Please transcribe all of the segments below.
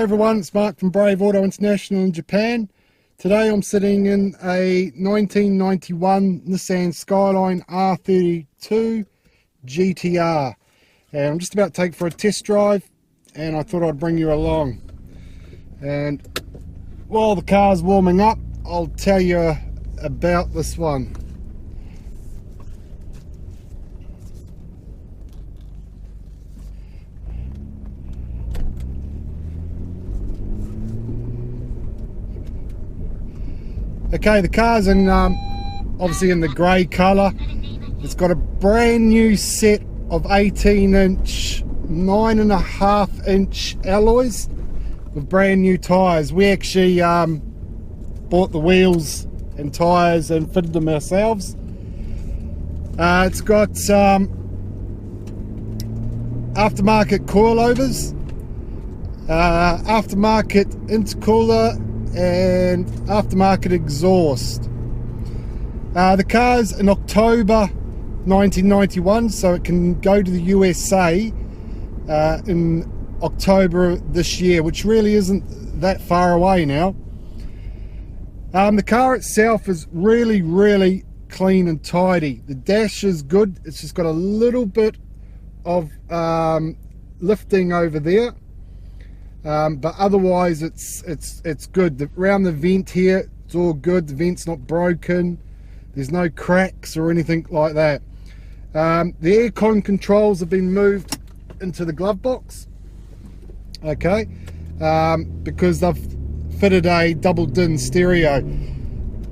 Hello everyone, it's Mark from Brave Auto International in Japan. Today I'm sitting in a 1991 Nissan Skyline R32 GTR. And I'm just about to take for a test drive and I thought I'd bring you along. And while the car's warming up, I'll tell you about this one. Okay, the car's in obviously in the grey colour. It's got a brand new set of 18-inch, 9.5-inch alloys with brand new tyres. We actually bought the wheels and tyres and fitted them ourselves. It's got aftermarket coilovers, aftermarket intercooler, and aftermarket exhaust. The car's in October 1991, so it can go to the USA in October this year, which really isn't that far away now. The car itself is really clean and tidy. The dash is good. It's just got a little bit of lifting over there. But otherwise it's good. Around the vent here, it's all good. The vent's not broken. There's no cracks or anything like that. The aircon controls have been moved into the glove box, okay, because they've fitted a double din stereo.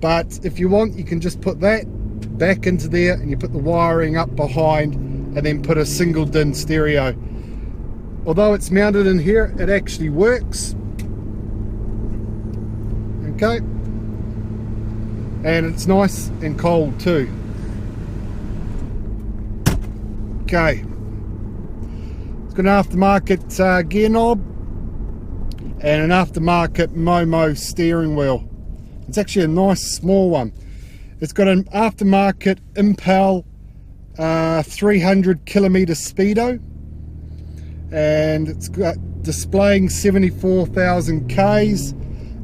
But if you want, you can just put that back into there and you put the wiring up behind and then put a single din stereo. Although it's mounted in here, it actually works. Okay. And it's nice and cold too. Okay. It's got an aftermarket gear knob and an aftermarket Momo steering wheel. It's actually a nice small one. It's got an aftermarket Impel 300 kilometer speedo. And it's got displaying 74,000 Ks,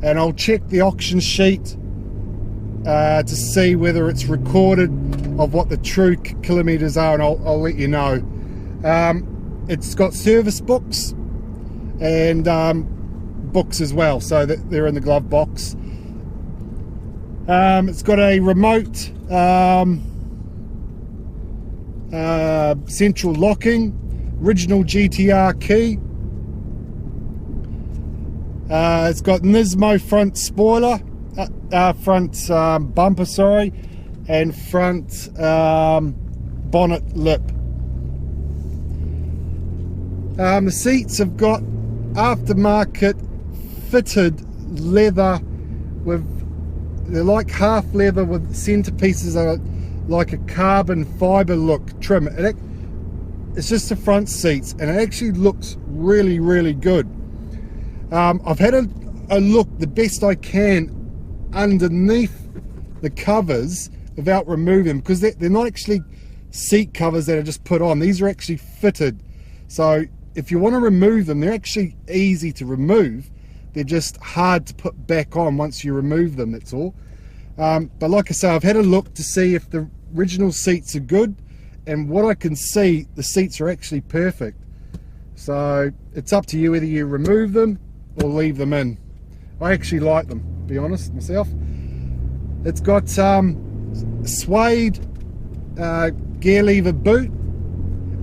and I'll check the auction sheet to see whether it's recorded of what the true kilometers are, and I'll let you know. It's got service books and books as well, so that they're in the glove box. It's got a remote central locking, original GTR key. It's got Nismo front spoiler, front bumper, sorry, and front bonnet lip. The seats have got aftermarket fitted leather they're like half leather with centerpieces are like a carbon fiber look trim. It's just the front seats, and it actually looks really good. I've had a look the best I can underneath the covers without removing them, because they're not actually seat covers that are just put on. These are actually fitted, so if you want to remove them, they're actually easy to remove. They're just hard to put back on once you remove them, that's all. But like I say, I've had a look to see if the original seats are good, and what I can see, the seats are actually perfect. So it's up to you whether you remove them or leave them in. I actually like them, to be honest, myself. It's got suede gear lever boot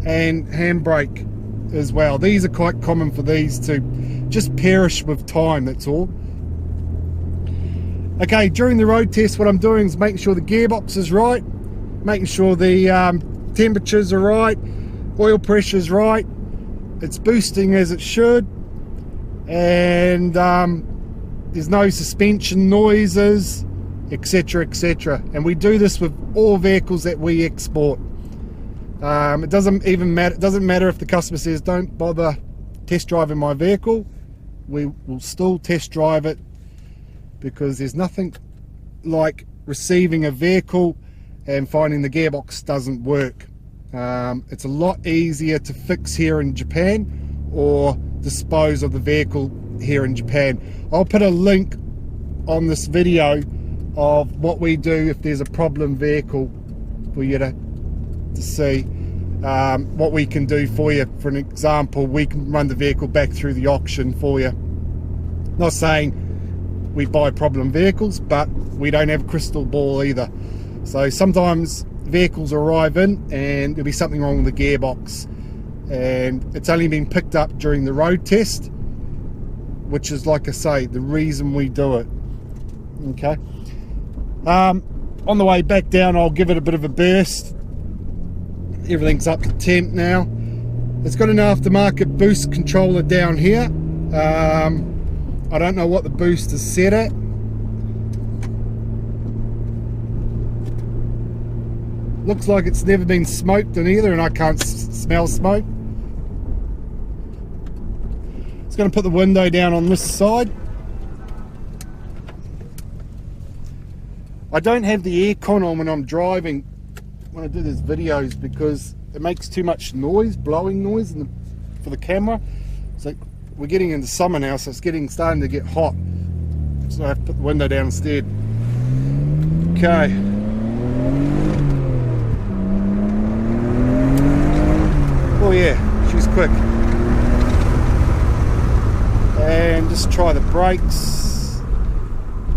and handbrake as well. These are quite common for these to just perish with time, that's all. Okay, during the road test, what I'm doing is making sure the gearbox is right, making sure the temperatures are right, oil pressure is right, it's boosting as it should, and there's no suspension noises, etc, and we do this with all vehicles that we export. It doesn't matter if the customer says don't bother test driving my vehicle, we will still test drive it, because there's nothing like receiving a vehicle and finding the gearbox doesn't work. It's a lot easier to fix here in Japan or dispose of the vehicle here in Japan. I'll put a link on this video of what we do if there's a problem vehicle for you to see what we can do for you. For an example, we can run the vehicle back through the auction for you. Not saying we buy problem vehicles, but we don't have a crystal ball either. So sometimes vehicles arrive in and there'll be something wrong with the gearbox, and it's only been picked up during the road test, which is, like I say, the reason we do it. Okay. On the way back down, I'll give it a bit of a burst. Everything's up to temp now. It's got an aftermarket boost controller down here. I don't know what the boost is set at. Looks like it's never been smoked in either, and I can't smell smoke. It's going to put the window down on this side. I don't have the aircon on when I'm driving, when I do these videos, because it makes too much noise, blowing noise for the camera. So we're getting into summer now, so it's starting to get hot. So I have to put the window down instead. Okay. Oh yeah, she was quick. And just try the brakes.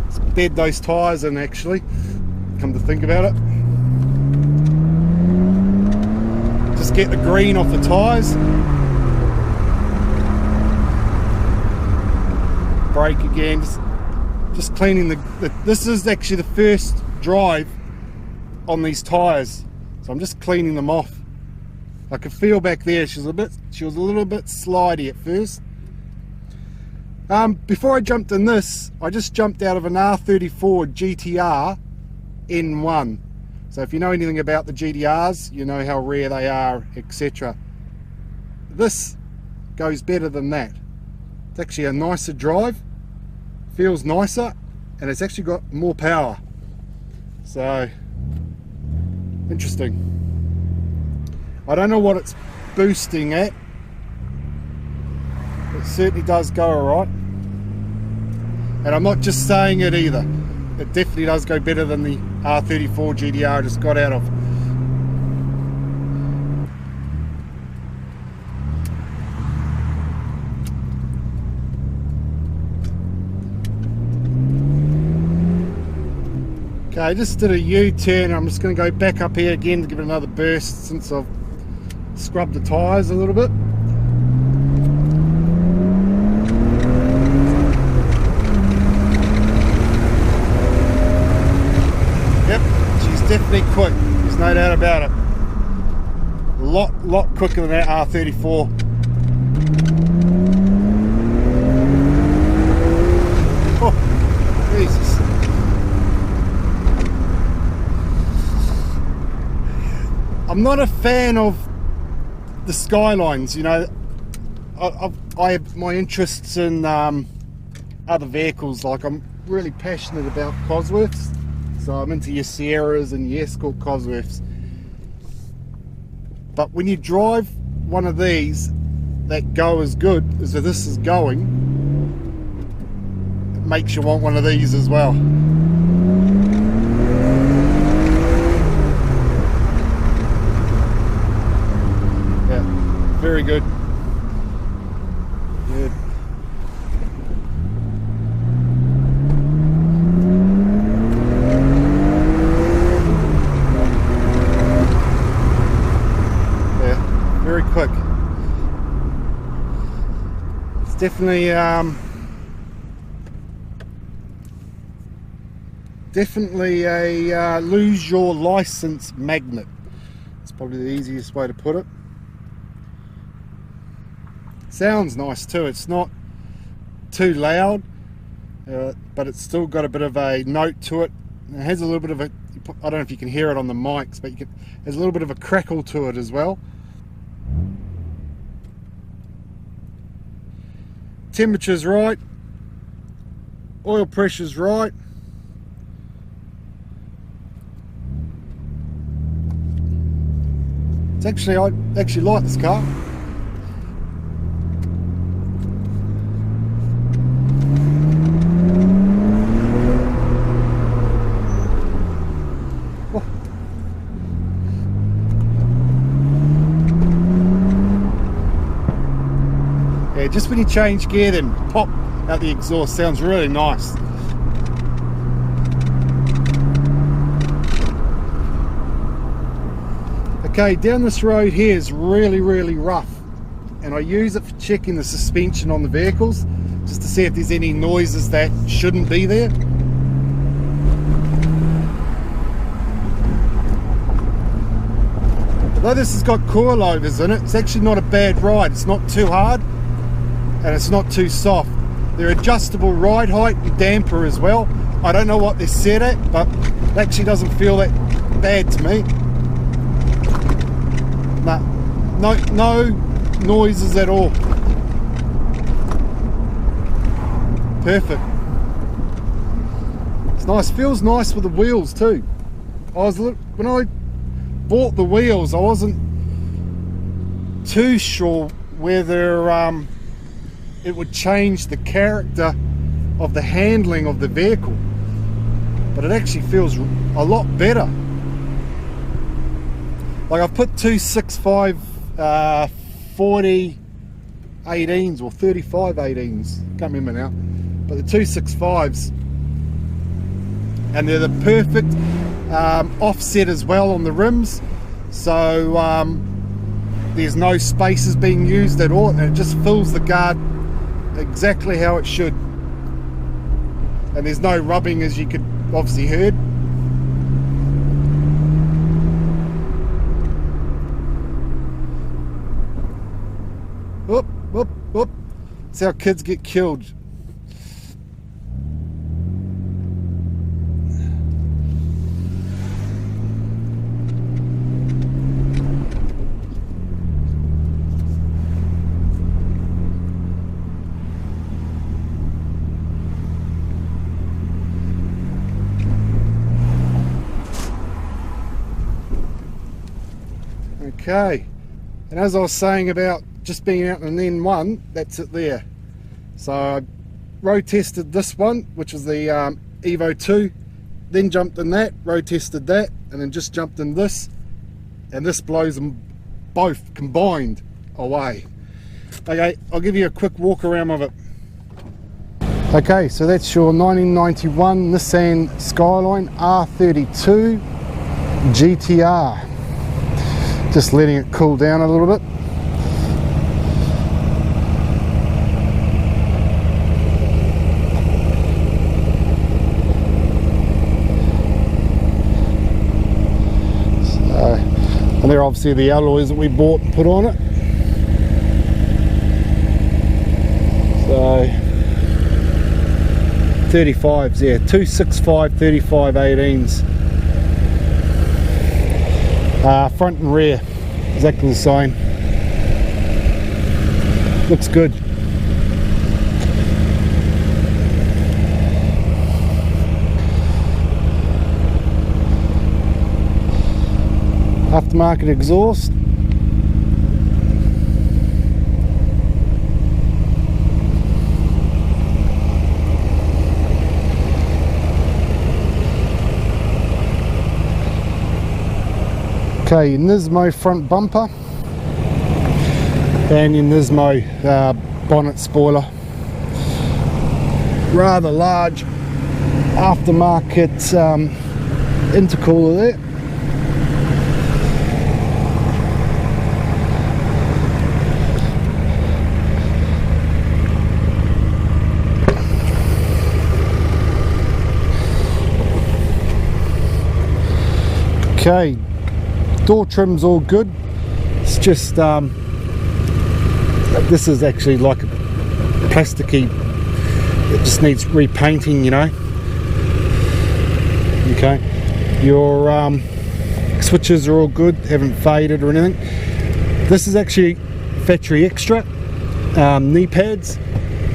Let's bed those tyres in, actually, come to think about it. Just get the green off the tyres. Brake again, just cleaning this is actually the first drive on these tyres, so I'm just cleaning them off. I could feel back there she was a little bit slidey at first. Before I jumped in this, I just jumped out of an R32 GTR N1. So if you know anything about the GTRs, you know how rare they are, etc. This goes better than that. It's actually a nicer drive, feels nicer, and it's actually got more power. So, interesting. I don't know what it's boosting at. It certainly does go alright. And I'm not just saying it either. It definitely does go better than the R32 GTR I just got out of. Okay, I just did a U-turn. I'm just going to go back up here again to give it another burst since I've scrubbed the tyres a little bit. Yep, she's definitely quick. There's no doubt about it. A lot quicker than that R32. Oh, Jesus. I'm not a fan of the Skylines, you know. I have my interests in other vehicles. Like, I'm really passionate about Cosworths, so I'm into your Sierras and your Escort Cosworths. But when you drive one of these that go as good as this is going, it makes you want one of these as well. Very good. Good. Yeah, very quick. It's definitely a lose your license magnet. It's probably the easiest way to put it. Sounds nice too. It's not too loud, but it's still got a bit of a note to it. It has a little bit of a, I don't know if you can hear it on the mics, but there's a little bit of a crackle to it as well. Temperature's right, oil pressure's right. I actually like this car. Yeah, just when you change gear, then pop out the exhaust. Sounds really nice. Okay, down this road here is really, really rough, and I use it for checking the suspension on the vehicles, just to see if there's any noises that shouldn't be there. Although this has got coilovers in it, it's actually not a bad ride. It's not too hard and it's not too soft. They're adjustable ride height and damper as well. I don't know what they're set at, but it actually doesn't feel that bad to me. No noises at all. Perfect. It's nice. Feels nice with the wheels too. When I bought the wheels, I wasn't too sure whether it would change the character of the handling of the vehicle, but it actually feels a lot better. Like I've put two 6.5 40 18s or 35 18s, can't remember now, but the two 6.5s, and they're the perfect offset as well on the rims, so there's no spaces being used at all, and it just fills the guard exactly how it should, and there's no rubbing, as you could obviously heard. Whoop, whoop, whoop. That's how kids get killed. Okay, and as I was saying about just being out in an N1, that's it there. So I road tested this one, which was the Evo 2, then jumped in that, road tested that, and then just jumped in this, and this blows them both combined away. Okay, I'll give you a quick walk around of it. Okay, so that's your 1991 Nissan Skyline R32 GTR. Just letting it cool down a little bit. So, and they're obviously the alloys that we bought and put on it. So 35s, yeah, 265 35 18s. Front and rear, exactly the same. Looks good. Aftermarket exhaust. Okay, your Nismo front bumper and your Nismo bonnet spoiler. Rather large aftermarket intercooler there. Okay, door trim's all good. It's just this is actually like a plasticky, it just needs repainting, you know. Okay, your switches are all good, haven't faded or anything. This is actually factory extra knee pads,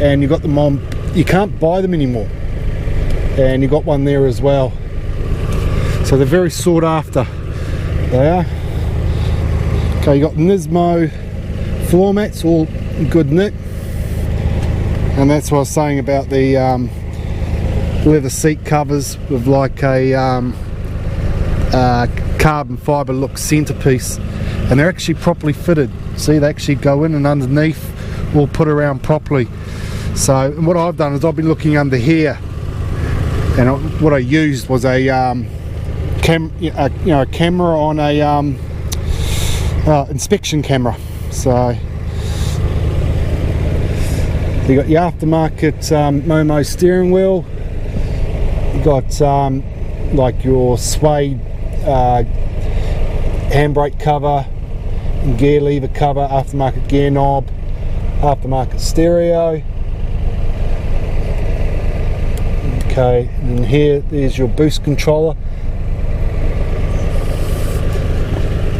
and you've got them on, you can't buy them anymore, and you've got one there as well, so they're very sought after. They are. Okay, you got Nismo floor mats, all good knit, and that's what I was saying about the leather seat covers with like a carbon fibre look centerpiece, and they're actually properly fitted. See, they actually go in and underneath all put around properly. So what I've done is I've been looking under here, and what I used was a camera on a inspection camera. So you got your aftermarket Momo steering wheel. You got like your suede handbrake cover, gear lever cover, aftermarket gear knob, aftermarket stereo. Okay, and there's your boost controller.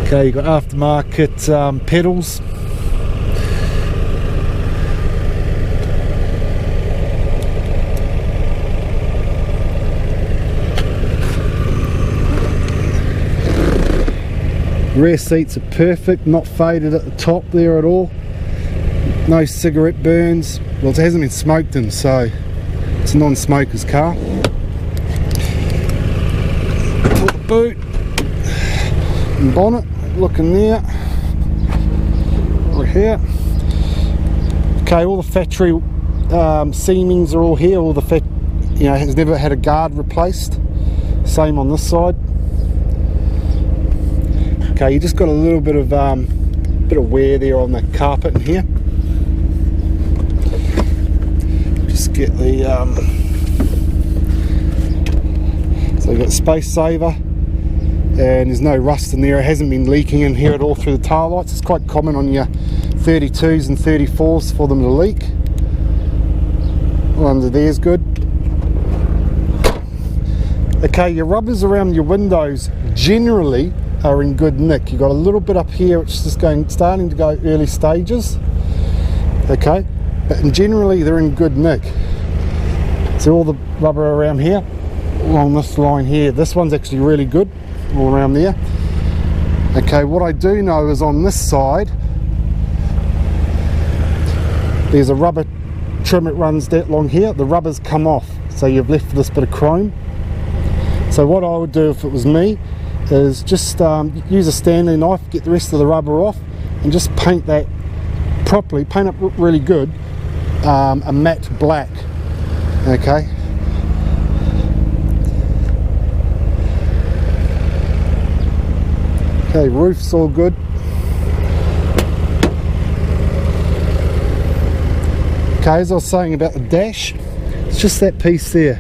Okay, you've got aftermarket pedals. Rear seats are perfect, not faded at the top there at all. No cigarette burns. Well, it hasn't been smoked in, so it's a non-smoker's car. Pull the boot and bonnet, look in there, right here. Okay, all the factory seamings are all here. All the has never had a guard replaced. Same on this side. Okay, you just got a little bit of wear there on the carpet in here. Just get the so you got space saver, and there's no rust in there. It hasn't been leaking in here at all through the tail lights. It's quite common on your 32s and 34s for them to leak. Well, under there's good. Okay, your rubbers around your windows generally are in good nick. You've got a little bit up here which is just starting to go early stages. Okay, but generally they're in good nick. So all the rubber around here, along this line here, this one's actually really good, all around there. Okay, what I do know is on this side there's a rubber trim that runs that long here. The rubber's come off, so you've left this bit of chrome. So what I would do if it was me is just use a Stanley knife, get the rest of the rubber off, and just paint that properly, paint it really good, a matte black. Okay. Okay, roof's all good. Okay, as I was saying about the dash, it's just that piece there,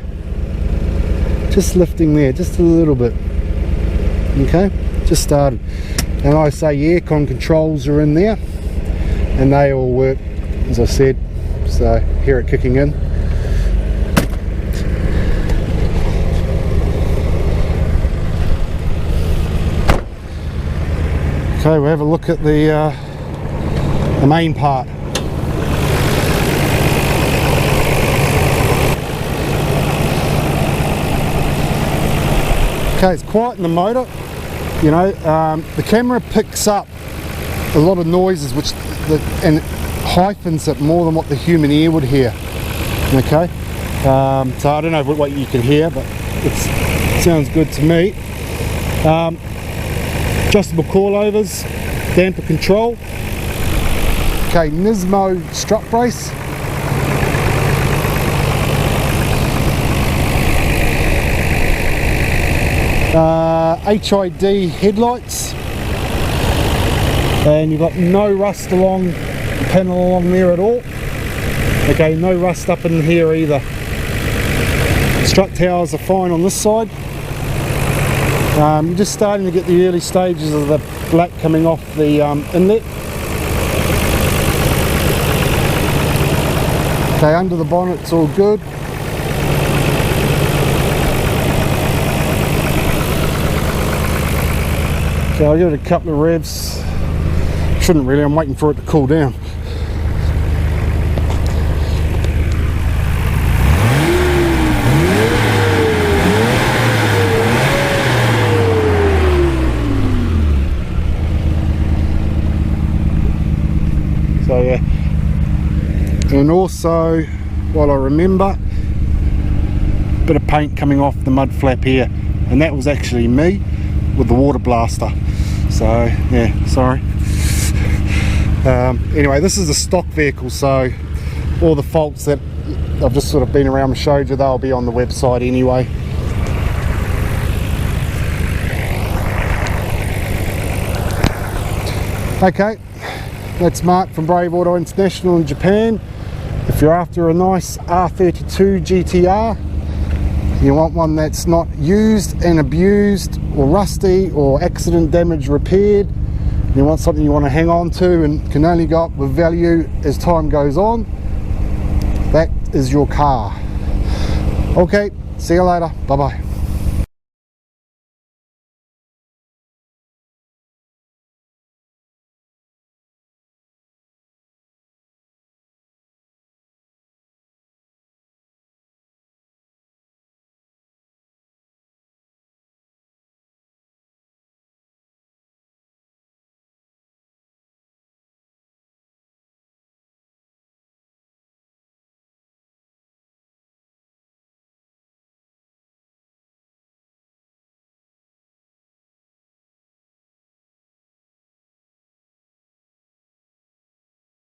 just lifting there, just a little bit. Okay, just started, and I say aircon controls are in there, and they all work as I said. So hear it kicking in. Okay, we'll have a look at the main part. Okay, it's quiet in the motor. You know, the camera picks up a lot of noises and hyphens it more than what the human ear would hear. Okay, so I don't know what you can hear, but it sounds good to me. Adjustable coilovers, damper control. Okay, Nismo strut brace. HID headlights, and you've got no rust along the panel along there at all. Okay, no rust up in here either. Strut towers are fine on this side. You're just starting to get the early stages of the black coming off the inlet. Okay, under the bonnet it's all good. So I'll give it a couple of revs. Shouldn't really, I'm waiting for it to cool down. So yeah, and also, while I remember, a bit of paint coming off the mud flap here, and that was actually me with the water blaster. So yeah, sorry. Anyway, this is a stock vehicle, so all the faults that I've just sort of been around and showed you, they'll be on the website anyway. Okay, that's Mark from Brave Auto International in Japan. If you're after a nice R32 GTR, you want one that's not used and abused or rusty or accident damage repaired, you want something you want to hang on to and can only go up with value as time goes on, that is your car. Okay, see you later, bye bye.